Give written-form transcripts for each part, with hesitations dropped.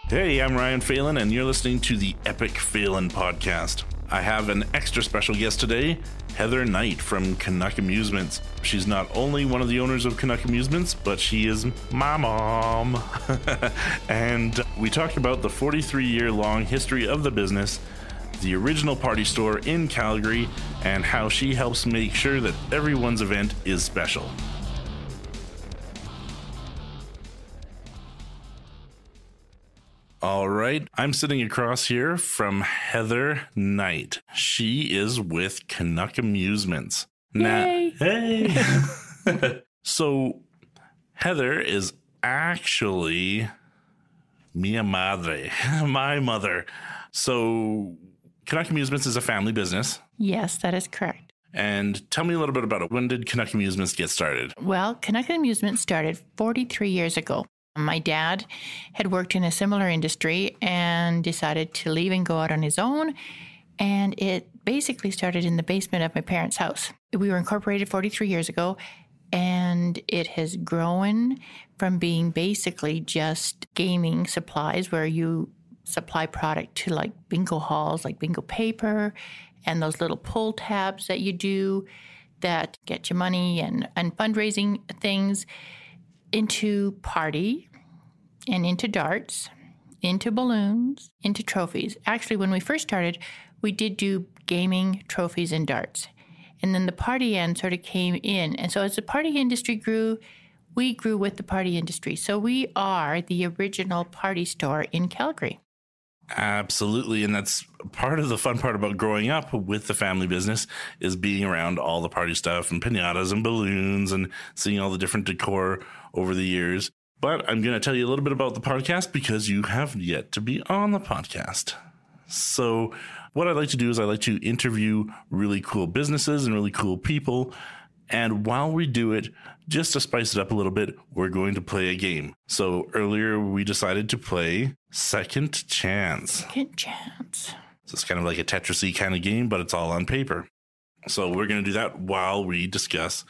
Hey, I'm Ryan Phelan, and you're listening to the Epic Phelan podcast. I have an extra special guest today, Heather Knight from Canuck Amusements. She's not only one of the owners of Canuck Amusements, but she is my mom. And we talked about the 43-year-long history of the business, the original party store in Calgary, and how she helps make sure that everyone's event is special. All right, I'm sitting across here from Heather Knight. She is with Canuck Amusements. Yay! Hey! So, Heather is actually mia madre, my mother. So, Canuck Amusements is a family business. Yes, that is correct. And tell me a little bit about it. When did Canuck Amusements get started? Well, Canuck Amusements started 43 years ago. My dad had worked in a similar industry and decided to leave and go out on his own. And it basically started in the basement of my parents' house. We were incorporated 43 years ago, and it has grown from being basically just gaming supplies where you supply product to like bingo halls, like bingo paper, and those little pull tabs that you do that get you money and fundraising things, into party and into darts, into balloons, into trophies. Actually, when we first started, we did do gaming, trophies, and darts. And then the party end sort of came in. And so as the party industry grew, we grew with the party industry. So we are the original party store in Calgary. Absolutely. And that's part of the fun part about growing up with the family business is being around all the party stuff and piñatas and balloons and seeing all the different decor over the years. But I'm going to tell you a little bit about the podcast because you have yet to be on the podcast. So what I like to do is I like to interview really cool businesses and really cool people. And while we do it, just to spice it up a little bit, we're going to play a game. So earlier we decided to play Second Chance. Second Chance. So it's kind of like a Tetris-y kind of game, but it's all on paper. So we're going to do that while we discuss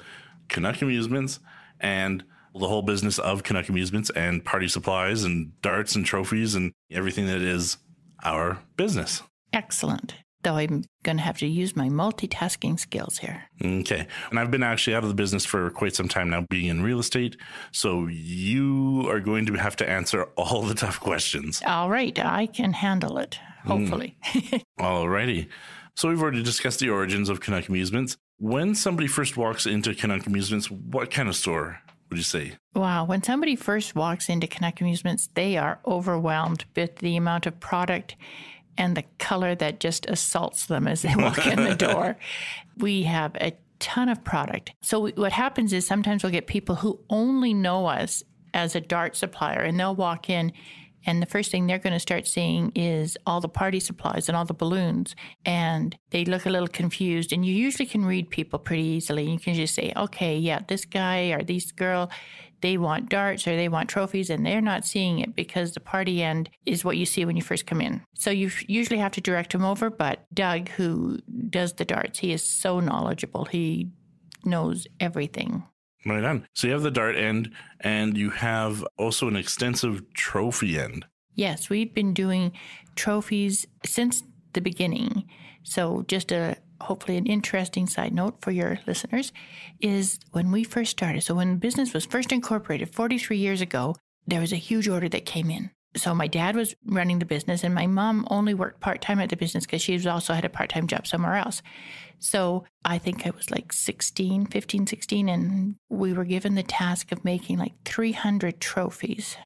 Canuck Amusements and the whole business of Canuck Amusements and party supplies and darts and trophies and everything that is our business. Excellent. Though I'm going to have to use my multitasking skills here. Okay. And I've been actually out of the business for quite some time now, being in real estate. So you are going to have to answer all the tough questions. All right. I can handle it, hopefully. All righty. So we've already discussed the origins of Canuck Amusements. When somebody first walks into Canuck Amusements, what kind of store would you say? Wow. When somebody first walks into Canuck Amusements, they are overwhelmed with the amount of product and the color that just assaults them as they walk in the door. We have a ton of product. So what happens is sometimes we'll get people who only know us as a dart supplier, and they'll walk in, and the first thing they're going to start seeing is all the party supplies and all the balloons, and they look a little confused. And you usually can read people pretty easily. You can just say, okay, yeah, this guy or this girl, they want darts or they want trophies, and they're not seeing it because the party end is what you see when you first come in. So you usually have to direct them over, but Doug, who does the darts, he is so knowledgeable. He knows everything. Right on. So you have the dart end and you have also an extensive trophy end. Yes, we've been doing trophies since the beginning. So just hopefully an interesting side note for your listeners is when we first started. So when the business was first incorporated 43 years ago, there was a huge order that came in. So my dad was running the business and my mom only worked part-time at the business because she also had a part-time job somewhere else. So I think I was like 15, 16, and we were given the task of making like 300 trophies.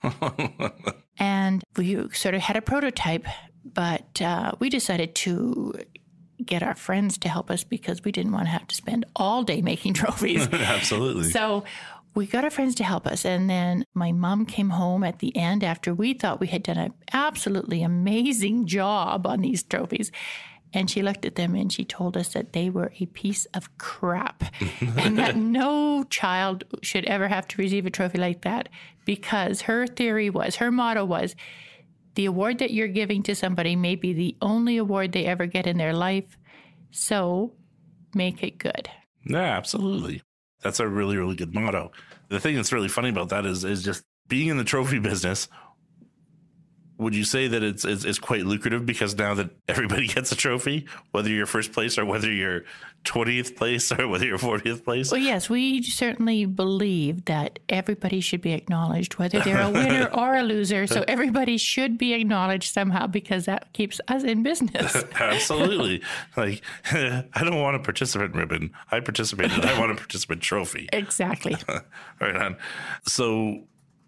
And we sort of had a prototype, but we decided to get our friends to help us because we didn't want to have to spend all day making trophies. Absolutely. So we got our friends to help us. And then my mom came home at the end after we thought we had done an absolutely amazing job on these trophies. And she looked at them and she told us that they were a piece of crap and that no child should ever have to receive a trophy like that, because her motto was, the award that you're giving to somebody may be the only award they ever get in their life, so make it good. Yeah, absolutely. That's a really, really good motto. The thing that's really funny about that is just being in the trophy business. Would you say that it's quite lucrative because now that everybody gets a trophy, whether you're first place or whether you're 20th place or whether you're 40th place? Well, yes, we certainly believe that everybody should be acknowledged, whether they're a winner or a loser. So everybody should be acknowledged somehow because that keeps us in business. Absolutely. Like, I don't want a participant ribbon. I participated. I want a participant trophy. Exactly. Right on. So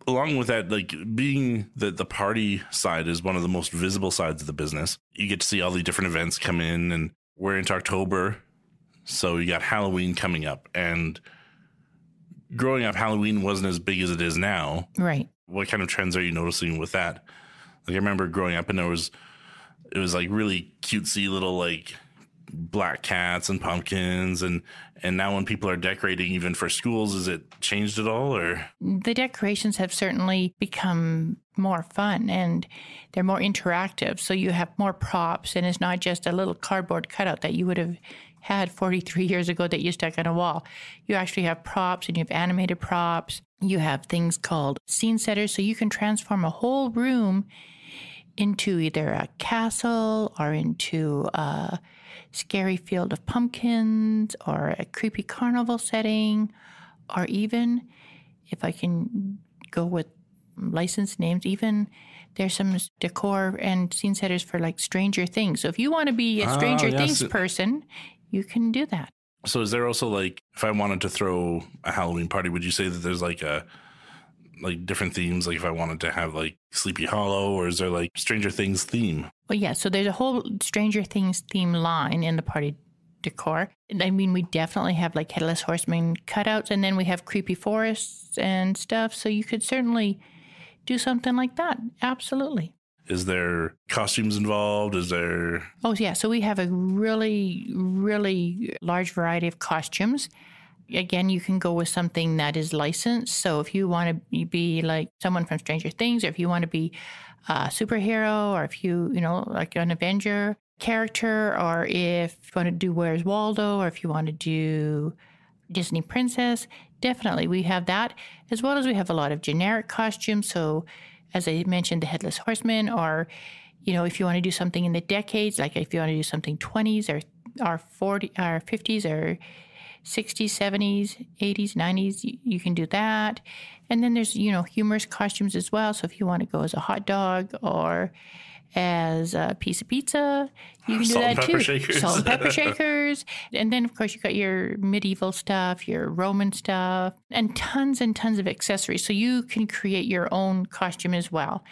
along with that, like being that the party side is one of the most visible sides of the business, you get to see all the different events come in, and we're into October. So you got Halloween coming up, and growing up, Halloween wasn't as big as it is now. Right. What kind of trends are you noticing with that? Like I remember growing up and it was like really cutesy little like black cats and pumpkins, and now when people are decorating even for schools, is it changed at all? Or the decorations have certainly become more fun and they're more interactive. So you have more props, and it's not just a little cardboard cutout that you would have had 43 years ago that you stuck on a wall. You actually have props, and you have animated props. You have things called scene setters, so you can transform a whole room into either a castle or into a scary field of pumpkins or a creepy carnival setting, or even, if I can go with licensed names, even there's some decor and scene setters for like Stranger Things. So if you want to be a Stranger Things person, you can do that. So is there also like, if I wanted to throw a Halloween party, would you say that there's like different themes? Like if I wanted to have like Sleepy Hollow, or is there like Stranger Things theme? Well, yeah. So there's a whole Stranger Things theme line in the party decor. I mean, we definitely have like Headless Horseman cutouts, and then we have creepy forests and stuff. So you could certainly do something like that. Absolutely. Is there costumes involved? Is there? Oh, yeah. So we have a really, really large variety of costumes. Again, you can go with something that is licensed. So if you want to be like someone from Stranger Things, or if you want to be a superhero, or if you like an Avenger character, or if you want to do Where's Waldo, or if you want to do Disney Princess, definitely we have that, as well as we have a lot of generic costumes. So as I mentioned, the Headless Horseman, or, if you want to do something in the decades, like if you want to do something 20s or 40 or 50s or 60s, 70s, 80s, 90s, you can do that. And then there's, humorous costumes as well. So if you want to go as a hot dog or as a piece of pizza, you can do that too. Salt and pepper shakers. And then, of course, you got your medieval stuff, your Roman stuff, and tons of accessories. So you can create your own costume as well.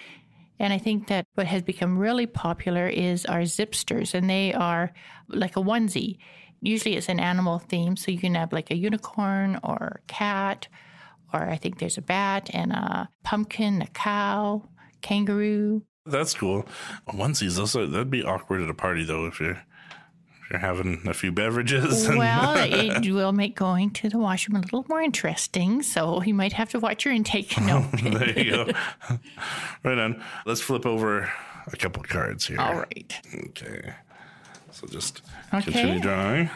And I think that what has become really popular is our zipsters, and they are like a onesie. Usually it's an animal theme, so you can have like a unicorn or a cat, or I think there's a bat and a pumpkin, a cow, kangaroo. That's cool. Onesies, also that'd be awkward at a party though if you're having a few beverages. Well, it will make going to the washroom a little more interesting, so you might have to watch your intake. No. There you go. Right on. Let's flip over a couple cards here. All right. Okay. So just continue drawing.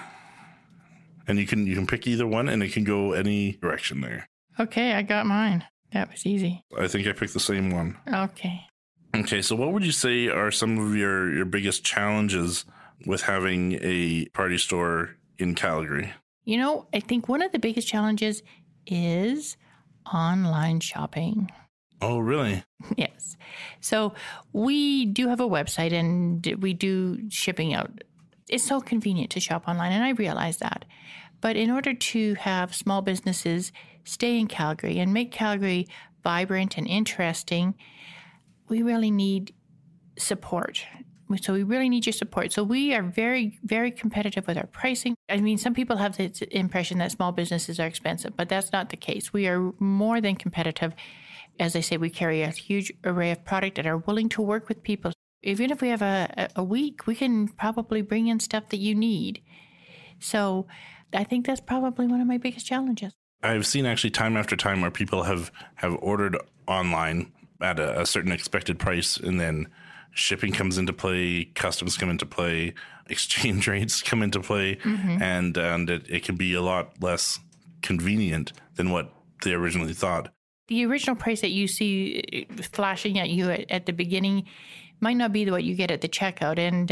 And you can pick either one, and it can go any direction there. Okay, I got mine. That was easy. I think I picked the same one. Okay, so what would you say are some of your biggest challenges with having a party store in Calgary? I think one of the biggest challenges is online shopping. Oh, really? Yes. So we do have a website, and we do shipping out. It's so convenient to shop online, and I realize that. But in order to have small businesses stay in Calgary and make Calgary vibrant and interesting, we really need support. So we really need your support. So we are very, very competitive with our pricing. I mean, some people have the impression that small businesses are expensive, but that's not the case. We are more than competitive. As I say, we carry a huge array of product and are willing to work with people. Even if we have a week, we can probably bring in stuff that you need. So I think that's probably one of my biggest challenges. I've seen actually time after time where people have ordered online at a certain expected price, and then shipping comes into play, customs come into play, exchange rates come into play, and it can be a lot less convenient than what they originally thought. The original price that you see flashing at you at the beginning might not be what you get at the checkout, and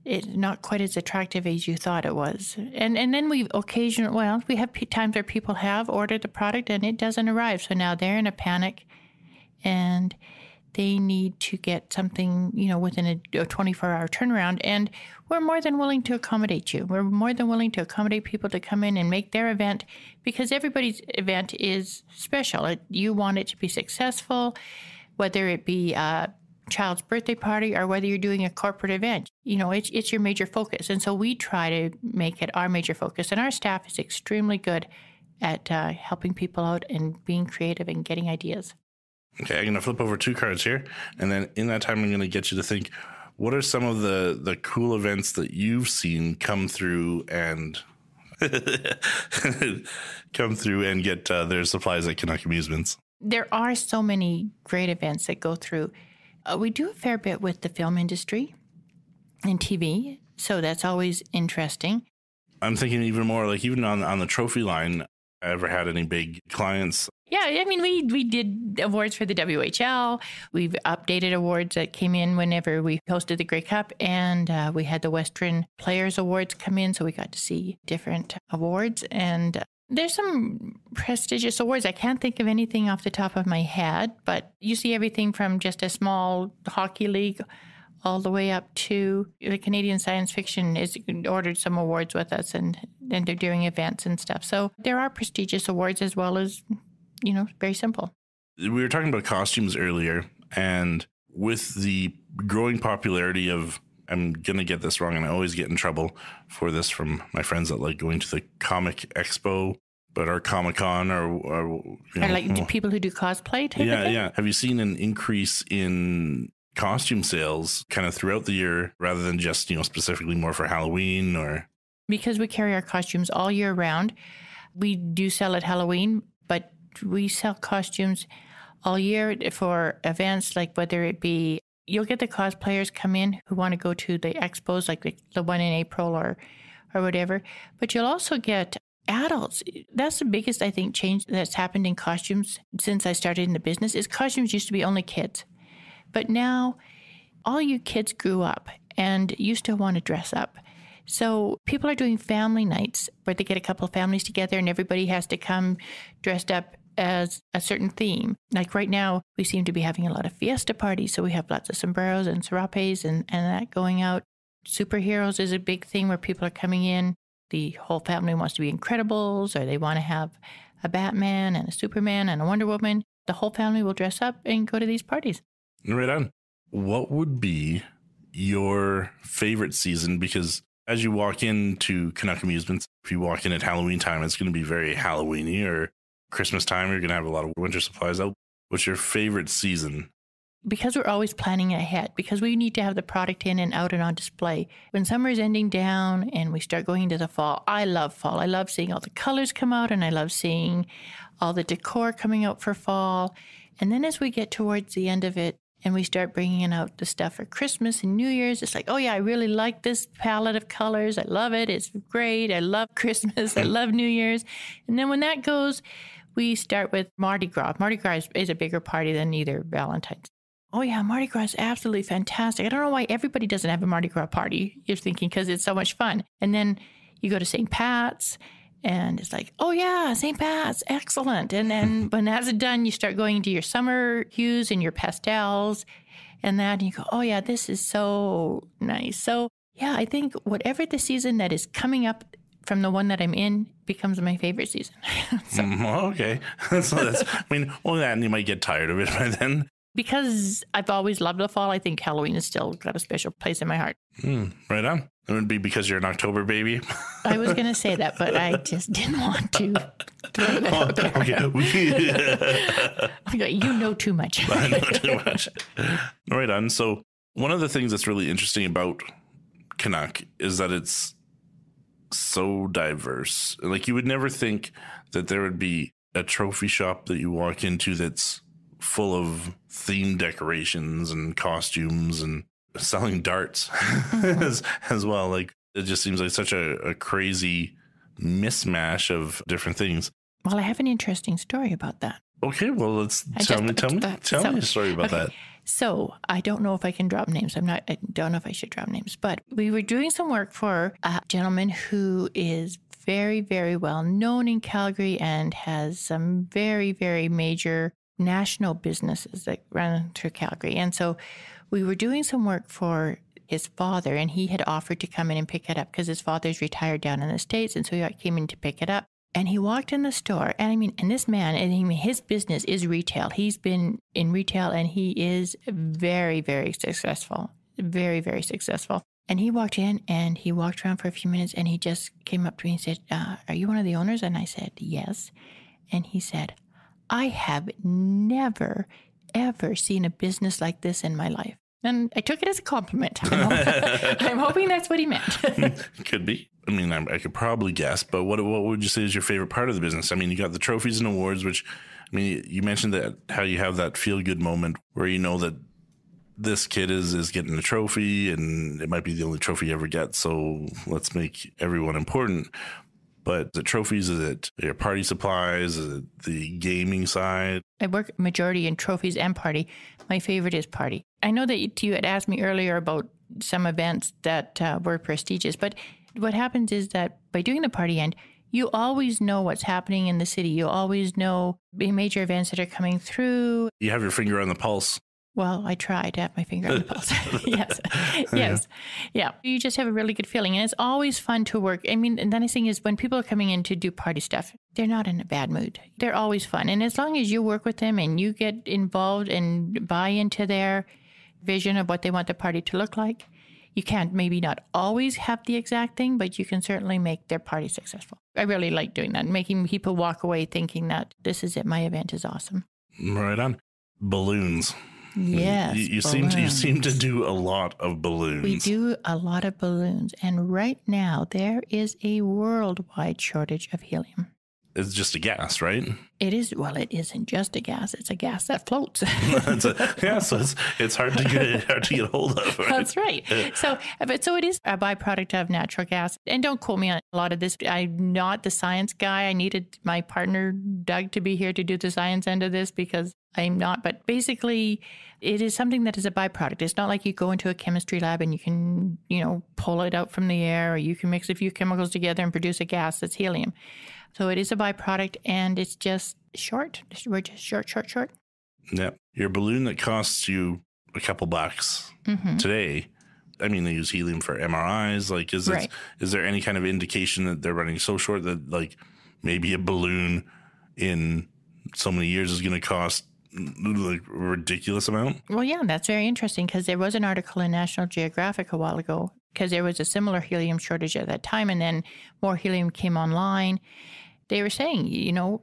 it's not quite as attractive as you thought it was. And then we have times where people have ordered the product and it doesn't arrive. So now they're in a panic and they need to get something, within a 24-hour turnaround. And we're more than willing to accommodate you. We're more than willing to accommodate people to come in and make their event, because everybody's event is special. You want it to be successful, whether it be a child's birthday party or whether you're doing a corporate event. It's your major focus. And so we try to make it our major focus. And our staff is extremely good at helping people out and being creative and getting ideas. Okay, I'm going to flip over 2 cards here. And then in that time, I'm going to get you to think, what are some of the cool events that you've seen come through and get their supplies at Canuck Amusements? There are so many great events that go through. We do a fair bit with the film industry and TV, so that's always interesting. I'm thinking even more, like even on the trophy line, I ever had any big clients? Yeah, I mean, we did awards for the WHL. We've updated awards that came in whenever we hosted the Grey Cup, and we had the Western Players Awards come in, so we got to see different awards. And there's some prestigious awards. I can't think of anything off the top of my head, but you see everything from just a small hockey league all the way up to the Canadian Science Fiction is ordered some awards with us, and they're doing events and stuff. So there are prestigious awards as well as, very simple. We were talking about costumes earlier, and with the growing popularity of, I'm going to get this wrong, and I always get in trouble for this from my friends that like going to the Comic Expo, but our Comic-Con or like people who do cosplay type of thing? Yeah. Have you seen an increase in costume sales kind of throughout the year rather than just, specifically more for Halloween? Or because we carry our costumes all year round, we do sell at Halloween, but we sell costumes all year for events, like whether it be, you'll get the cosplayers come in who want to go to the expos, like the one in April or whatever, but you'll also get adults. That's the biggest, I think, change that's happened in costumes since I started in the business. Is costumes used to be only kids, but now all you kids grew up and you still want to dress up. So people are doing family nights where they get a couple of families together and everybody has to come dressed up as a certain theme. Like right now, we seem to be having a lot of fiesta parties. So we have lots of sombreros and serapes and that going out. Superheroes is a big thing where people are coming in. The whole family wants to be Incredibles, or they want to have a Batman and a Superman and a Wonder Woman. The whole family will dress up and go to these parties. Right on. What would be your favorite season? Because as you walk into Canuck Amusements, if you walk in at Halloween time, it's going to be very Halloween-y, or Christmas time, you're going to have a lot of winter supplies out. What's your favorite season? Because we're always planning ahead, because we need to have the product in and out and on display. When summer is ending down and we start going into the fall, I love fall. I love seeing all the colors come out, and I love seeing all the decor coming out for fall. And then as we get towards the end of it and we start bringing out the stuff for Christmas and New Year's, it's like, oh yeah, I really like this palette of colors. I love it. It's great. I love Christmas. I love New Year's. And then when that goes, we start with Mardi Gras. Mardi Gras is a bigger party than either Valentine's. Oh yeah, Mardi Gras is absolutely fantastic. I don't know why everybody doesn't have a Mardi Gras party. You're thinking because it's so much fun. And then you go to St. Pat's and it's like, oh yeah, St. Pat's, excellent. And then when that's done, you start going into your summer hues and your pastels and that, and you go, oh yeah, this is so nice. So yeah, I think whatever the season that is coming up from the one that I'm in becomes my favorite season. So, okay. So that's, that, and you might get tired of it by then. Because I've always loved the fall, I think Halloween has still got a special place in my heart. Right on. It would be because you're an October baby. I was going to say that, but I just didn't want to throw that out there. Okay. You know too much. I know too much. Right on. So one of the things that's really interesting about Canuck is that it's so diverse. Like, you would never think that there would be a trophy shop that you walk into that's full of themed decorations and costumes and selling darts as well. Like, it just seems like such a crazy mismatch of different things. Well, I have an interesting story about that. Okay, well, tell me a story about that. So I don't know if I can drop names. I don't know if I should drop names, but we were doing some work for a gentleman who is very, very well known in Calgary and has some very, very major national businesses that run through Calgary. And so we were doing some work for his father, and he had offered to come in and pick it up because his father's retired down in the States. And so he came in to pick it up. And he walked in the store, and this man, his business is retail. He's been in retail, and he is very, very successful, very, very successful. And he walked in, and he walked around for a few minutes, and he just came up to me and said, "Are you one of the owners?" And I said, "Yes." And he said, "I have never, ever seen a business like this in my life." And I took it as a compliment. I'm hoping that's what he meant. Could be. I mean, I could probably guess, but what would you say is your favorite part of the business? I mean, you got the trophies and awards, which, I mean, you mentioned that how you have that feel-good moment where you know that this kid is getting a trophy and it might be the only trophy he ever gets, so let's make everyone important. But the trophies, is it your party supplies? Is it the gaming side? I work majority in trophies and party. My favorite is party. I know that you had asked me earlier about some events that were prestigious, but what happens is that by doing the party end, you always know what's happening in the city. You always know the major events that are coming through. You have your finger on the pulse. Well, I try to have my finger on the pulse. Yes. Yeah. You just have a really good feeling. And it's always fun to work. I mean, and the nice thing is when people are coming in to do party stuff, they're not in a bad mood. They're always fun. And as long as you work with them and you get involved and buy into their vision of what they want the party to look like, you can't maybe not always have the exact thing, but you can certainly make their party successful. I really like doing that, making people walk away thinking that this is it. My event is awesome. Right on. Balloons. Yes. You seem to do a lot of balloons. We do a lot of balloons. And right now there is a worldwide shortage of helium. It's just a gas, right? It is. Well, it isn't just a gas. It's a gas that floats. So it's hard to get hold of. Right? That's right. So it is a byproduct of natural gas. And don't quote me on a lot of this. I'm not the science guy. I needed my partner, Doug, to be here to do the science end of this because I'm not. But basically, it is something that is a byproduct. It's not like you go into a chemistry lab and you can, pull it out from the air, or you can mix a few chemicals together and produce a gas that's helium. So it is a byproduct, and it's just short. We're just short. Yeah. Your balloon that costs you a couple bucks today, I mean, they use helium for MRIs. Like, is there any kind of indication that they're running so short that, like, maybe a balloon in so many years is going to cost like a ridiculous amount? Well, yeah, that's very interesting because there was an article in National Geographic a while ago because there was a similar helium shortage at that time, and then more helium came online. They were saying,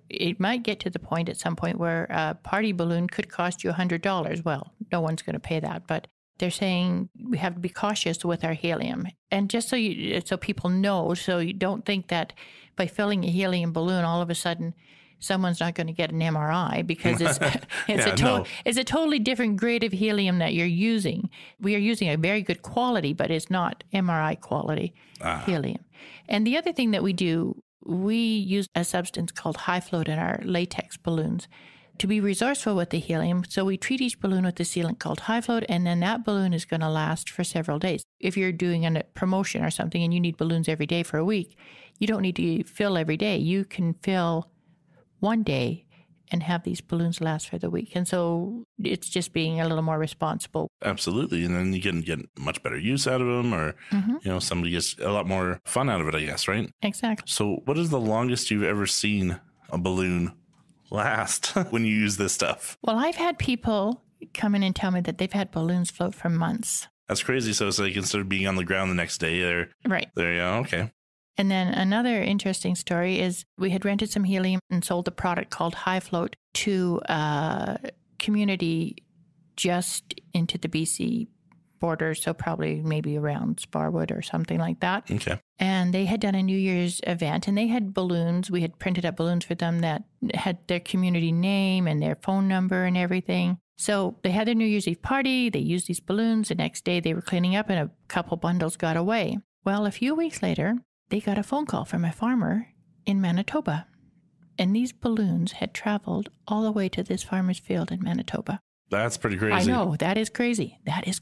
it might get to the point at some point where a party balloon could cost you $100. Well, no one's going to pay that, but they're saying we have to be cautious with our helium. And just so people know, so you don't think that by filling a helium balloon, all of a sudden someone's not going to get an MRI because it's a totally different grade of helium that you're using. We are using a very good quality, but it's not MRI quality helium. And the other thing that we do, we use a substance called high float in our latex balloons to be resourceful with the helium. So we treat each balloon with a sealant called high float, and then that balloon is going to last for several days. If you're doing a promotion or something and you need balloons every day for a week, you don't need to fill every day. You can fill one day and have these balloons last for the week. And so it's just being a little more responsible. Absolutely. And then you can get much better use out of them, or, somebody gets a lot more fun out of it, I guess, right? Exactly. So what is the longest you've ever seen a balloon last when you use this stuff? Well, I've had people come in and tell me that they've had balloons float for months. That's crazy. So it's like instead of being on the ground the next day, they're okay. And then another interesting story is we had rented some helium and sold the product called High Float to a community just into the BC border, so probably maybe around Sparwood or something like that. Okay. And they had done a New Year's event, and they had balloons. We had printed up balloons for them that had their community name and their phone number and everything. So they had their New Year's Eve party. They used these balloons. The next day they were cleaning up and a couple bundles got away. Well, a few weeks later, they got a phone call from a farmer in Manitoba. And these balloons had traveled all the way to this farmer's field in Manitoba. That's pretty I crazy. know, that is crazy. That is